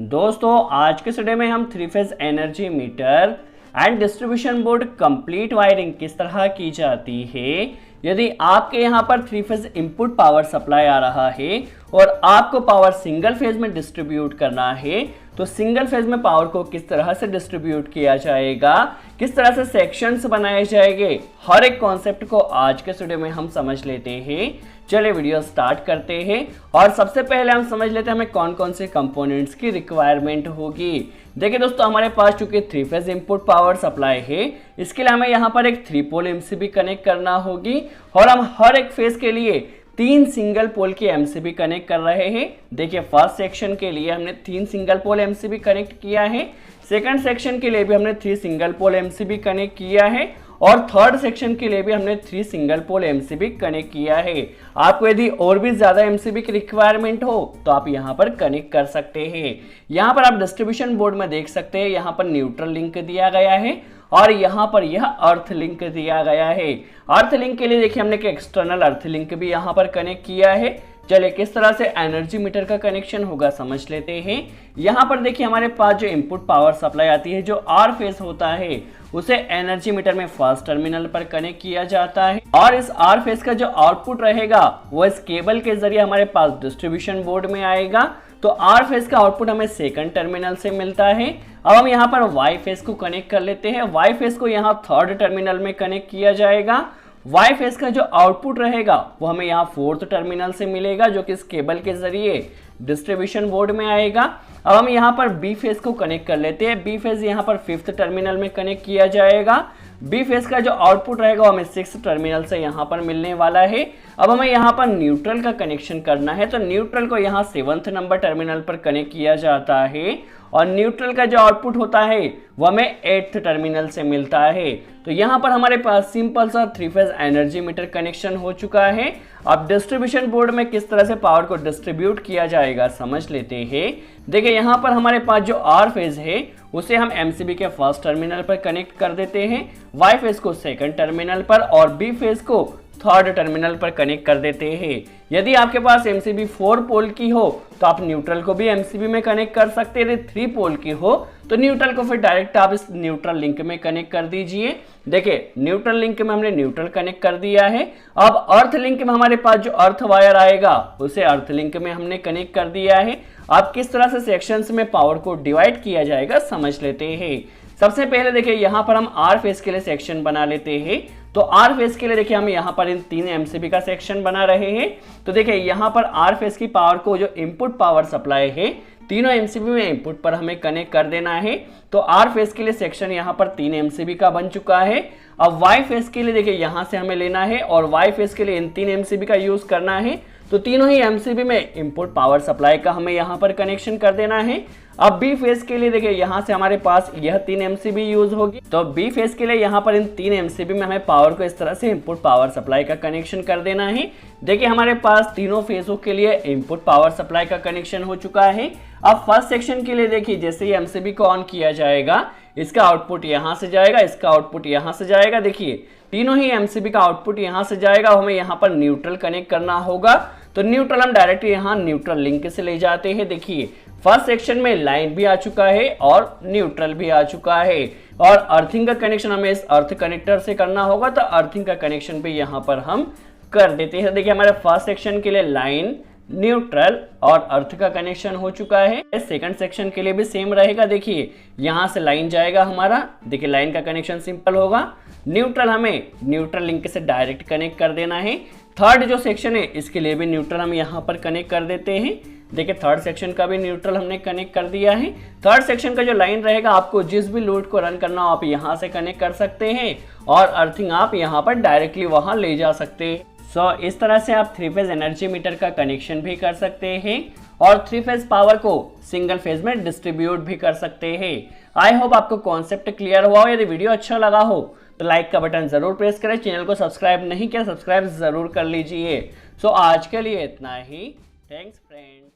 दोस्तों आज के वीडियो में हम three phase energy meter and distribution board complete wiring किस तरह की जाती है। यदि आपके यहाँ पर three phase input power supply आ रहा है और आपको पावर सिंगल फेज में डिस्ट्रीब्यूट करना है तो सिंगल फेज में पावर को किस तरह से डिस्ट्रीब्यूट किया जाएगा, किस तरह से सेक्शंस बनाए जाएंगे, हर एक कॉन्सेप्ट को आज के वीडियो में हम समझ लेते हैं। चलिए वीडियो स्टार्ट करते हैं और सबसे पहले हम समझ लेते हैं हमें कौन कौन से कंपोनेंट्स की रिक्वायरमेंट होगी। देखिए दोस्तों, हमारे पास चूंकि three phase input power supply है, इसके लिए हमें यहाँ पर एक 3 पोल एमसीबी कनेक्ट करना होगी और हम हर एक फेज के लिए 3 सिंगल पोल की एमसीबी कनेक्ट कर रहे हैं। देखिए फर्स्ट सेक्शन के लिए हमने 3 सिंगल पोल एमसीबी कनेक्ट किया है, सेकंड सेक्शन के लिए भी हमने 3 सिंगल पोल एमसीबी कनेक्ट किया है और थर्ड सेक्शन के लिए भी हमने 3 सिंगल पोल एमसीबी कनेक्ट किया है। आपको यदि और भी ज्यादा एमसीबी की रिक्वायरमेंट हो तो आप यहाँ पर कनेक्ट कर सकते हैं। यहाँ पर आप डिस्ट्रीब्यूशन बोर्ड में देख सकते हैं, यहाँ पर न्यूट्रल लिंक दिया गया है और यहाँ पर यह अर्थ लिंक दिया गया है। अर्थ लिंक के लिए देखिए हमने एक एक्सटर्नल अर्थ लिंक भी यहाँ पर कनेक्ट किया है। चलिए किस तरह से एनर्जी मीटर का कनेक्शन होगा समझ लेते हैं। यहाँ पर देखिए हमारे पास जो इनपुट पावर सप्लाई आती है, जो आर फेज होता है, उसे एनर्जी मीटर में फर्स्ट टर्मिनल पर कनेक्ट किया जाता है और इस आर फेज का जो आउटपुट रहेगा वो इस केबल के जरिए हमारे पास डिस्ट्रीब्यूशन बोर्ड में आएगा। तो आर फेज का आउटपुट हमें सेकंड टर्मिनल से मिलता है। अब हम यहाँ पर वाई फेज को कनेक्ट कर लेते हैं। वाई फेज को यहाँ थर्ड टर्मिनल में कनेक्ट किया जाएगा। वाई फेज का जो आउटपुट रहेगा वो हमें यहाँ फोर्थ टर्मिनल से मिलेगा, जो कि इस केबल के जरिए डिस्ट्रीब्यूशन बोर्ड में आएगा। अब हम यहाँ पर बी फेज को कनेक्ट कर लेते हैं। बी फेज यहाँ पर फिफ्थ टर्मिनल में कनेक्ट किया जाएगा। बी फेज का जो आउटपुट रहेगा वो हमें सिक्स्थ टर्मिनल से यहाँ पर मिलने वाला है। अब हमें यहाँ पर न्यूट्रल का कनेक्शन करना है, तो न्यूट्रल को यहाँ 7th नंबर टर्मिनल पर कनेक्ट किया जाता है और न्यूट्रल का जो आउटपुट होता है वो हमें 8th टर्मिनल से मिलता है। तो यहाँ पर हमारे पास सिंपल सा three phase energy metre connection हो चुका है। अब डिस्ट्रीब्यूशन बोर्ड में किस तरह से पावर को डिस्ट्रीब्यूट किया जाएगा समझ लेते हैं। देखिए यहाँ पर हमारे पास जो आर फेज है उसे हम एमसीबी के फर्स्ट टर्मिनल पर कनेक्ट कर देते हैं, वाई फेज को सेकंड टर्मिनल पर और बी फेज को थर्ड टर्मिनल पर कनेक्ट कर देते हैं। यदि आपके पास एमसीबी 4 पोल की हो तो आप न्यूट्रल को भी एमसीबी में कनेक्ट कर सकते हैं। यदि 3 पोल की हो तो न्यूट्रल को फिर डायरेक्ट आप इस न्यूट्रल लिंक में कनेक्ट कर दीजिए। देखिए न्यूट्रल लिंक में हमने न्यूट्रल कनेक्ट कर दिया है। अब अर्थ लिंक में हमारे पास जो अर्थ वायर आएगा उसे अर्थ लिंक में हमने कनेक्ट कर दिया है। अब किस तरह से सेक्शंस में पावर को डिवाइड किया जाएगा समझ लेते हैं। सबसे पहले देखिए यहाँ पर हम आर फेज के लिए सेक्शन बना लेते हैं। तो आर फेज के लिए देखिए हम यहाँ पर इन 3 एमसीबी का सेक्शन बना रहे हैं। तो देखिए यहाँ पर आर फेज की पावर को जो इनपुट पावर सप्लाई है तीनों एमसीबी में इनपुट पर हमें कनेक्ट कर देना है। तो आर फेज के लिए सेक्शन यहाँ पर 3 एमसीबी का बन चुका है। अब वाई फेज के लिए देखिए यहाँ से हमें लेना है और वाई फेज के लिए इन 3 एमसीबी का यूज करना है। तो तीनों ही एमसीबी में इनपुट पावर सप्लाई का हमें यहाँ पर कनेक्शन कर देना है। अब बी फेज के लिए देखिए यहाँ से हमारे पास यह 3 एमसीबी यूज होगी। तो बी फेज के लिए यहाँ पर इन 3 एमसीबी में हमें पावर को इस तरह से इनपुट पावर सप्लाई का कनेक्शन कर देना है। देखिए हमारे पास तीनों फेजों के लिए इनपुट पावर सप्लाई का कनेक्शन हो चुका है। अब फर्स्ट सेक्शन के लिए देखिए जैसे ही एमसीबी को ऑन किया जाएगा इसका आउटपुट यहाँ से जाएगा, इसका आउटपुट यहाँ से जाएगा। देखिए तीनों ही एमसीबी का आउटपुट यहाँ से जाएगा, हमें यहाँ पर न्यूट्रल कनेक्ट करना होगा। तो न्यूट्रल हम डायरेक्ट यहाँ न्यूट्रल लिंक से ले जाते हैं। देखिए फर्स्ट सेक्शन में लाइन भी आ चुका है और न्यूट्रल भी आ चुका है और अर्थिंग का कनेक्शन हमें इस अर्थ कनेक्टर से करना होगा। तो अर्थिंग का कनेक्शन भी यहाँ पर हम कर देते हैं। देखिए हमारे फर्स्ट सेक्शन के लिए लाइन, न्यूट्रल और अर्थ का कनेक्शन हो चुका है। सेकंड सेक्शन के लिए भी सेम रहेगा। देखिए यहाँ से लाइन जाएगा हमारा, देखिए लाइन का कनेक्शन सिंपल होगा। न्यूट्रल हमें न्यूट्रल लिंक से डायरेक्ट कनेक्ट कर देना है। थर्ड जो सेक्शन है इसके लिए भी न्यूट्रल हम यहाँ पर कनेक्ट कर देते हैं। देखिए थर्ड सेक्शन का भी न्यूट्रल हमने कनेक्ट कर दिया है। थर्ड सेक्शन का जो लाइन रहेगा आपको जिस भी लोड को रन करना हो आप यहाँ से कनेक्ट कर सकते हैं और अर्थिंग आप यहाँ पर डायरेक्टली वहाँ ले जा सकते हैं। इस तरह से आप थ्री फेज एनर्जी मीटर का कनेक्शन भी कर सकते हैं और थ्री फेज पावर को सिंगल फेज में डिस्ट्रीब्यूट भी कर सकते हैं। आई होप आपको कॉन्सेप्ट क्लियर हुआ हो। यदि वीडियो अच्छा लगा हो तो लाइक का बटन जरूर प्रेस करें। चैनल को सब्सक्राइब नहीं किया सब्सक्राइब जरूर कर लीजिए। आज के लिए इतना ही। Thanks friends.